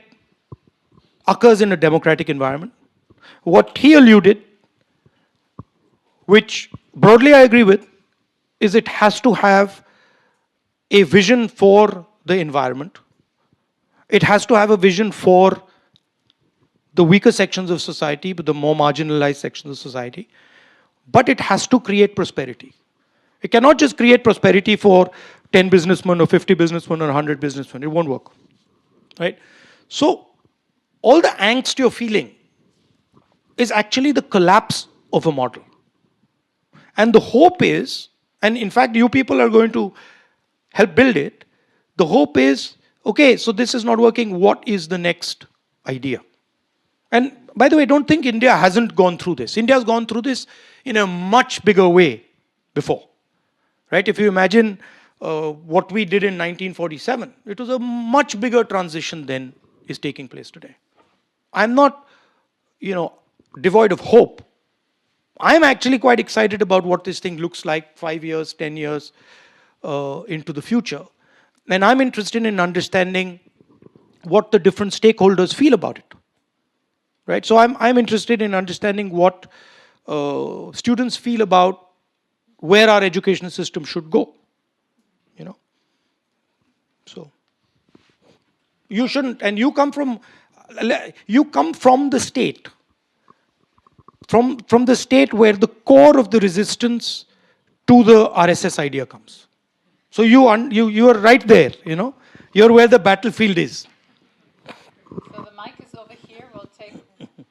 occurs in a democratic environment. What he alluded, which broadly I agree with, is it has to have a vision for the environment. It has to have a vision for the weaker sections of society, but the more marginalized sections of society. But it has to create prosperity. It cannot just create prosperity for 10 businessmen or 50 businessmen or 100 businessmen. It won't work. Right? So, all the angst you're feeling is actually the collapse of a model. And the hope is, and in fact you people are going to help build it, the hope is, okay, so this is not working, what is the next idea? And by the way, don't think India hasn't gone through this. India has gone through this in a much bigger way before. Right? If you imagine what we did in 1947, it was a much bigger transition than is taking place today. I'm not, devoid of hope. I'm actually quite excited about what this thing looks like 5 years, 10 years into the future. And I'm interested in understanding what the different stakeholders feel about it. Right? So I'm interested in understanding what students feel about where our education system should go. So you shouldn't, and you come from the state. From the state where the core of the resistance to the RSS idea comes. So you are right there, You're where the battlefield is. So the mic is over here. We'll take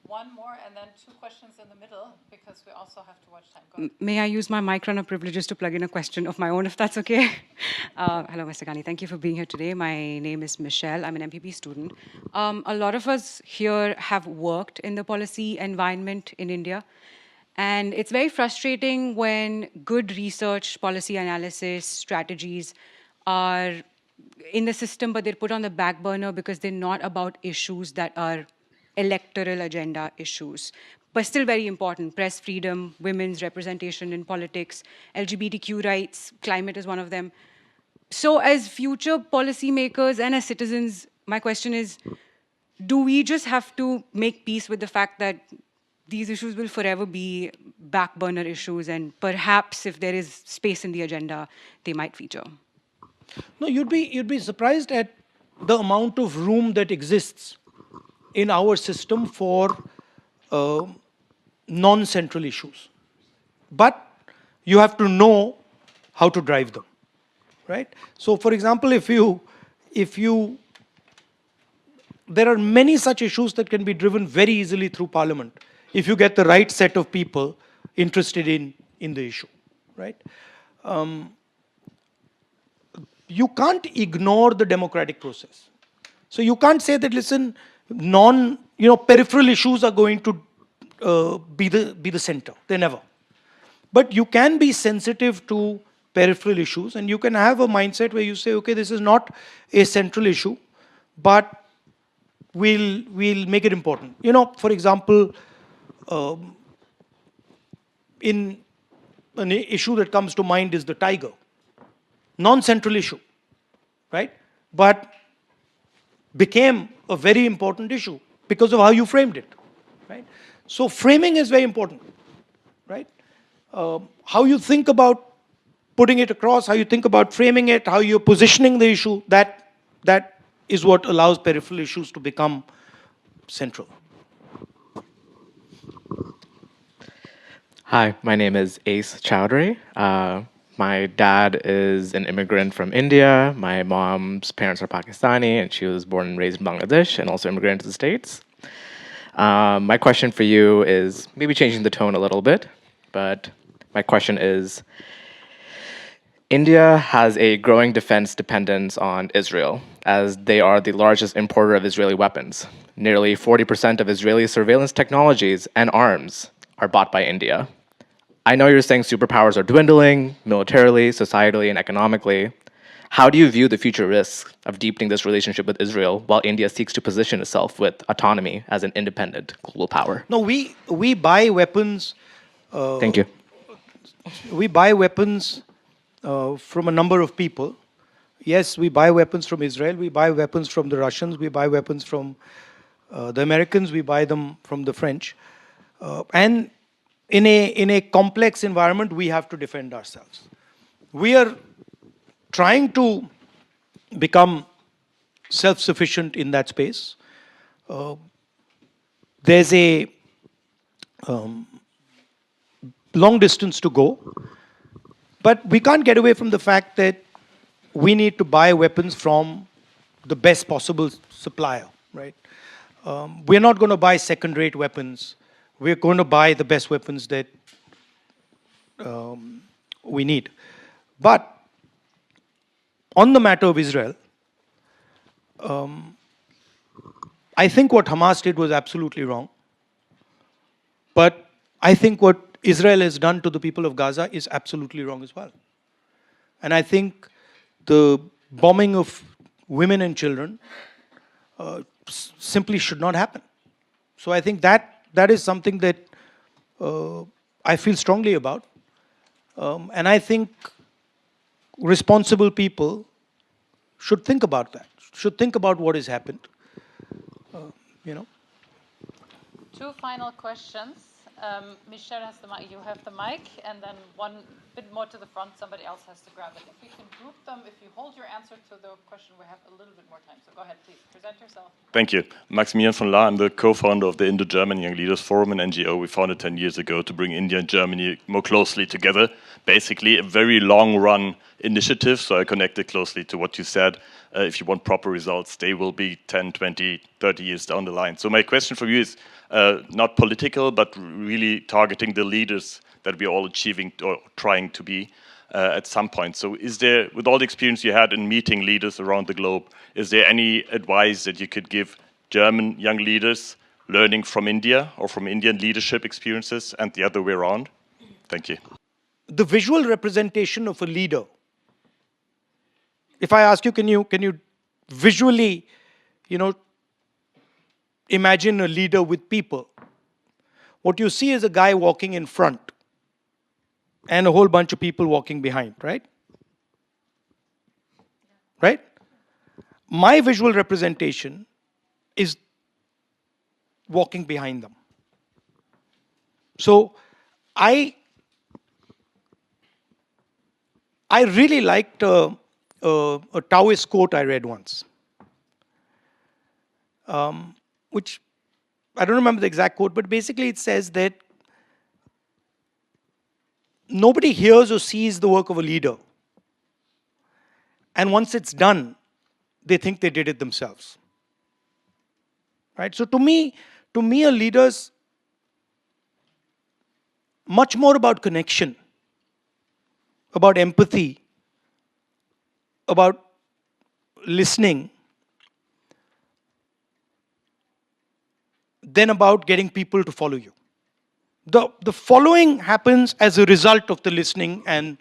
one more and then two questions in the middle, because we also have to watch time. Go ahead. May I use my mic runner privileges to plug in a question of my own, if that's okay? Hello, Mr. Gandhi. Thank you for being here today. My name is Michelle. I'm an MPP student. A lot of us here have worked in the policy environment in India. And it's very frustrating when good research, policy analysis, strategies are in the system, but they're put on the back burner because they're not about issues that are electoral agenda issues, but still very important. Press freedom, women's representation in politics, LGBTQ rights, climate is one of them. So as future policymakers and as citizens, my question is, do we just have to make peace with the fact that these issues will forever be back burner issues, and perhaps if there is space in the agenda, they might feature? No, you'd be surprised at the amount of room that exists in our system for non-central issues. But you have to know how to drive them, right? So, for example, there are many such issues that can be driven very easily through Parliament if you get the right set of people interested in the issue, right? You can't ignore the democratic process. So you can't say that, listen, peripheral issues are going to be the center. They never. But you can be sensitive to peripheral issues, and you can have a mindset where you say, okay, this is not a central issue, but we'll make it important. For example, in an issue that comes to mind is the tiger. Non-central issue, right? But became a very important issue because of how you framed it, right? So framing is very important, right? How you think about putting it across, how you think about framing it, how you're positioning the issue, that is what allows peripheral issues to become central. Hi, my name is Ace Chowdhury. My dad is an immigrant from India. My mom's parents are Pakistani, and she was born and raised in Bangladesh and also immigrated to the States. My question for you is maybe changing the tone a little bit, but my question is, India has a growing defense dependence on Israel, as they are the largest importer of Israeli weapons. Nearly 40% of Israeli surveillance technologies and arms are bought by India. I know you're saying superpowers are dwindling militarily, societally, and economically. How do you view the future risks of deepening this relationship with Israel while India seeks to position itself with autonomy as an independent global power? No, we buy weapons. Thank you. We buy weapons from a number of people. Yes, we buy weapons from Israel. We buy weapons from the Russians. We buy weapons from the Americans. We buy them from the French. And in a complex environment, we have to defend ourselves. We are trying to become self-sufficient in that space. There's a long distance to go, but we can't get away from the fact that we need to buy weapons from the best possible supplier, right? We're not going to buy second-rate weapons. We're going to buy the best weapons that we need. But on the matter of Israel, I think what Hamas did was absolutely wrong. But I think what Israel has done to the people of Gaza is absolutely wrong as well. And I think the bombing of women and children simply should not happen. So I think that is something that I feel strongly about. And I think responsible people should think about that, should think about what has happened. You know. Two final questions. Michelle has the mic. You have the mic, and then one bit more to the front. Somebody else has to grab it. If we can group them, if you hold your answer to the question, we have a little bit more time. So go ahead, please. Present yourself. Thank you. Maximilian von La. I'm the co-founder of the Indo-German Young Leaders Forum, an NGO we founded 10 years ago to bring India and Germany more closely together. Basically, a very long-run initiative. So I connected closely to what you said. If you want proper results, they will be 10, 20, 30 years down the line. So my question for you is not political, but really targeting the leaders that we're all achieving or trying to be at some point. So is there, with all the experience you had in meeting leaders around the globe, is there any advice that you could give German young leaders learning from India or from Indian leadership experiences and the other way around? Thank you. The visual representation of a leader. If I ask you, can you visually, imagine a leader with people? What you see is a guy walking in front and a whole bunch of people walking behind, right? Right? My visual representation is walking behind them. So I really liked a Taoist quote I read once, which I don't remember the exact quote, but basically it says that nobody hears or sees the work of a leader. And once it's done, they think they did it themselves. Right? So to me, a leader's much more about connection, about empathy, about listening, than about getting people to follow you. The following happens as a result of the listening and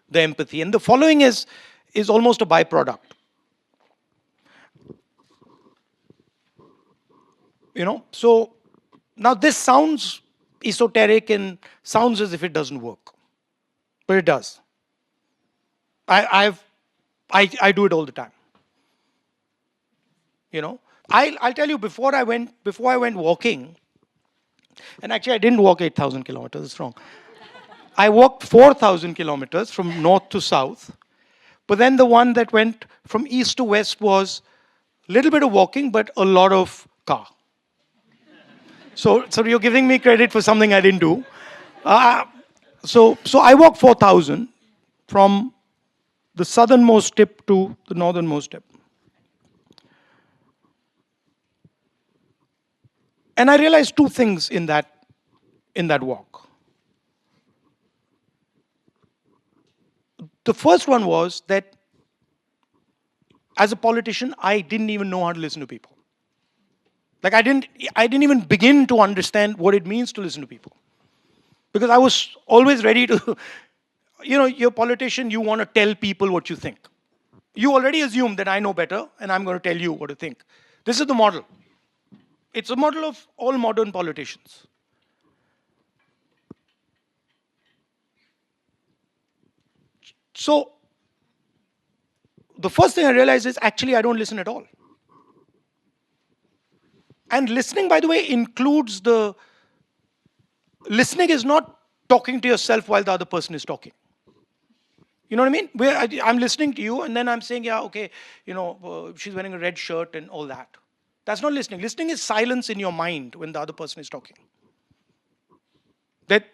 the empathy. And the following is almost a byproduct. So now this sounds esoteric and sounds as if it doesn't work. But it does. I do it all the time. I'll tell you, before I went walking, and actually I didn't walk 8,000 kilometers, it's wrong. I walked 4,000 kilometers from north to south, but then the one that went from east to west was a little bit of walking, but a lot of car. So you're giving me credit for something I didn't do. So I walked 4,000 from the southernmost tip to the northernmost tip. And I realized two things in that walk. The first one was that as a politician, I didn't even know how to listen to people. Like I didn't even begin to understand what it means to listen to people. Because I was always ready to, you're a politician, you want to tell people what you think. You already assume that I know better and I'm going to tell you what to think. This is the model. It's a model of all modern politicians. So, the first thing I realized is actually I don't listen at all. And listening, by the way, includes listening is not talking to yourself while the other person is talking. You know what I mean? Where I'm listening to you and then I'm saying, yeah, okay, she's wearing a red shirt and all that. That's not listening. Listening is silence in your mind when the other person is talking. That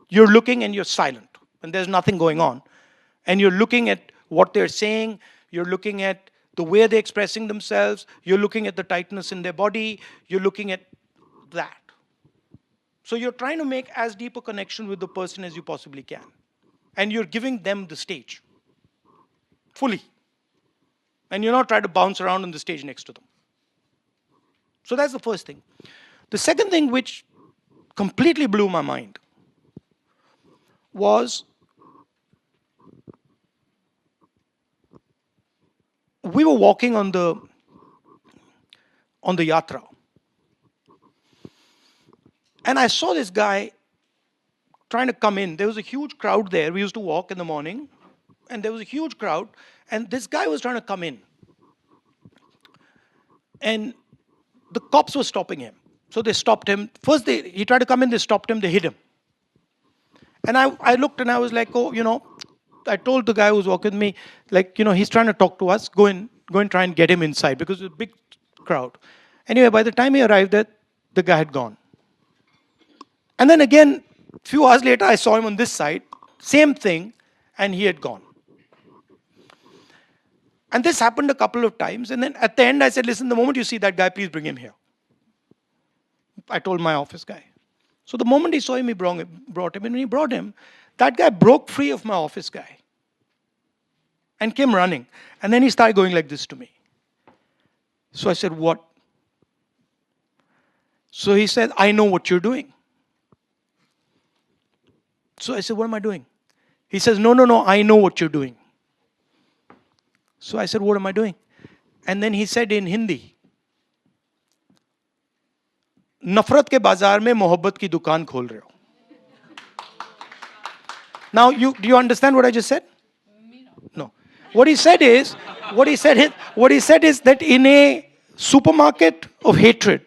you're looking and you're silent and there's nothing going on. And you're looking at what they're saying, you're looking at the way they're expressing themselves, you're looking at the tightness in their body, you're looking at that. So you're trying to make as deep a connection with the person as you possibly can. And you're giving them the stage, fully. And you're not trying to bounce around on the stage next to them. So that's the first thing. The second thing which completely blew my mind was we were walking on the yatra. And I saw this guy trying to come in. There was a huge crowd there. We used to walk in the morning, and there was a huge crowd, and this guy was trying to come in. And the cops were stopping him. So they stopped him. First, he tried to come in, they stopped him, they hit him. And I looked and I was like, oh, I told the guy who was walking with me, like, he's trying to talk to us, go and try and get him inside, because it was a big crowd. Anyway, by the time he arrived there, the guy had gone. And then again, a few hours later, I saw him on this side, same thing, and he had gone. And this happened a couple of times, and then at the end I said, listen, the moment you see that guy, please bring him here. I told my office guy. So the moment he saw him, he brought him, and when he brought him, that guy broke free of my office guy and came running. And then he started going like this to me. So I said, what? So he said, I know what you're doing. So I said, what am I doing? He says, no, I know what you're doing. So I said, what am I doing? And then he said in Hindi, नफरत के बाजार में मोहब्बत की दुकान खोल रहे हो. Now, do you understand what I just said? No. What he said is that in a supermarket of hatred,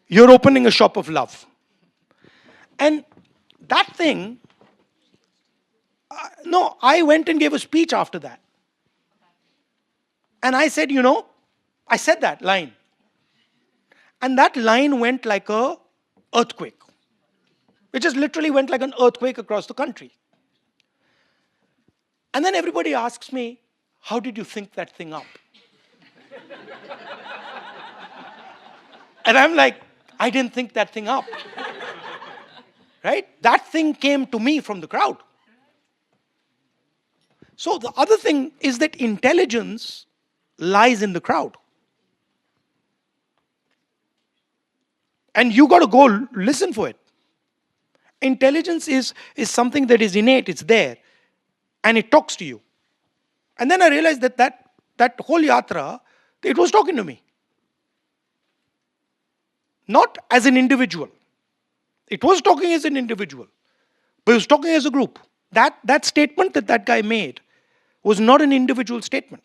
you're opening a shop of love. And that thing, I went and gave a speech after that. And I said, I said that line. And that line went like an earthquake. It just literally went like an earthquake across the country. And then everybody asks me, how did you think that thing up? And I'm like, I didn't think that thing up. Right? That thing came to me from the crowd. So the other thing is that intelligence lies in the crowd. And you got to go listen for it. Intelligence is something that is innate, it's there. And it talks to you. And then I realized that whole yatra, it was talking to me. Not as an individual. It was talking as an individual. But it was talking as a group. That statement that guy made was not an individual statement.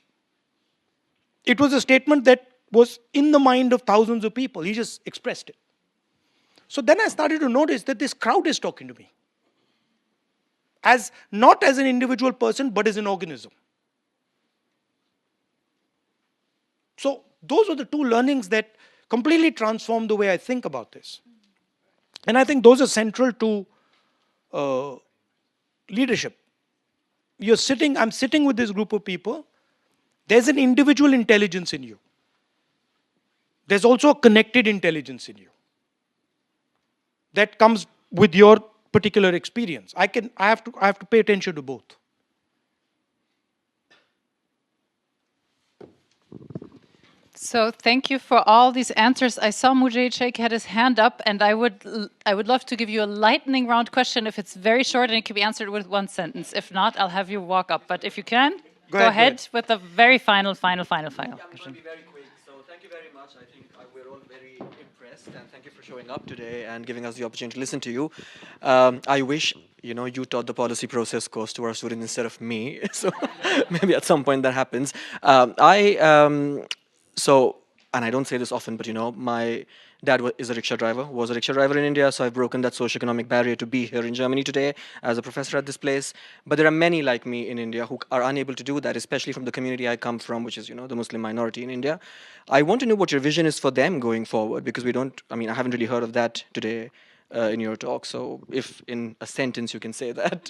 It was a statement that was in the mind of thousands of people. He just expressed it. So then I started to notice that this crowd is talking to me. Not as an individual person, but as an organism. So those are the two learnings that completely transformed the way I think about this. And I think those are central to leadership. I'm sitting with this group of people. There's an individual intelligence in you. there's also a connected intelligence in you that comes with your particular experience. I have to pay attention to both. So thank you for all these answers. I saw Mujahid Sheikh had his hand up, and I would love to give you a lightning round question if it's very short and it can be answered with one sentence. If not, I'll have you walk up. But if you can, go ahead with the very final question. I'm going to be very quick. So thank you very much. I think we're all very impressed, and thank you for showing up today and giving us the opportunity to listen to you. I wish you taught the policy process course to our students instead of me. So maybe at some point that happens. And I don't say this often, but my dad was a rickshaw driver in India, so I've broken that socioeconomic barrier to be here in Germany today as a professor at this place. But there are many like me in India who are unable to do that, especially from the community I come from, which is, the Muslim minority in India. I want to know what your vision is for them going forward, because I haven't really heard of that today in your talk. So if in a sentence you can say that.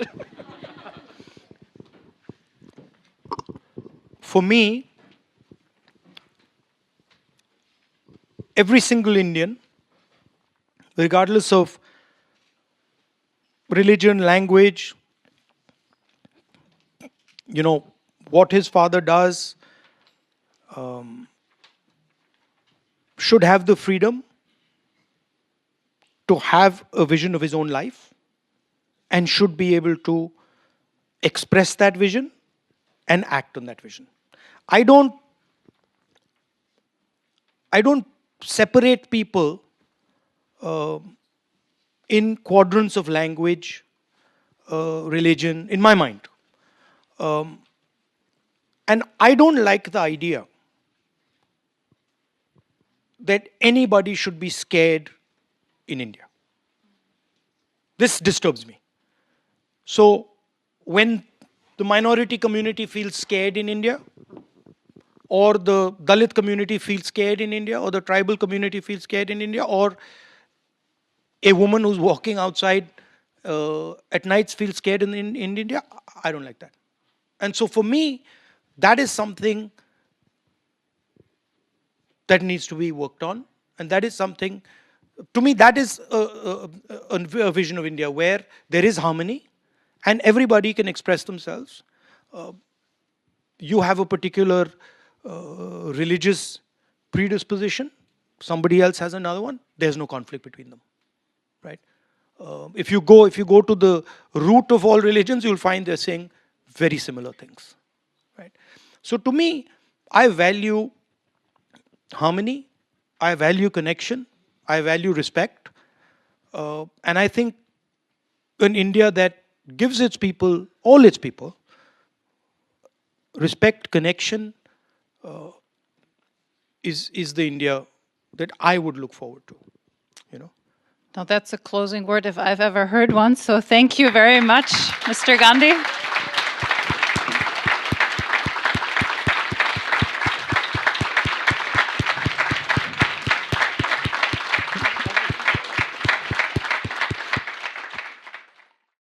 For me, every single Indian, regardless of religion, language, what his father does, should have the freedom to have a vision of his own life and should be able to express that vision and act on that vision. I don't separate people in quadrants of language, religion, in my mind. And I don't like the idea that anybody should be scared in India. This disturbs me. So when the minority community feels scared in India, or the Dalit community feels scared in India, or the tribal community feels scared in India, or a woman who's walking outside at nights feels scared in India, I don't like that. And so for me, that is something that needs to be worked on. And that is something, to me, that is a vision of India where there is harmony and everybody can express themselves. You have a particular religious predisposition, somebody else has another one, there's no conflict between them, right? If you go to the root of all religions, you'll find they're saying very similar things, right? So to me, I value harmony, I value connection, I value respect, and I think an India that gives its people, all its people, respect, connection, is the India that I would look forward to, Now that's a closing word if I've ever heard one. So thank you very much, Mr. Gandhi.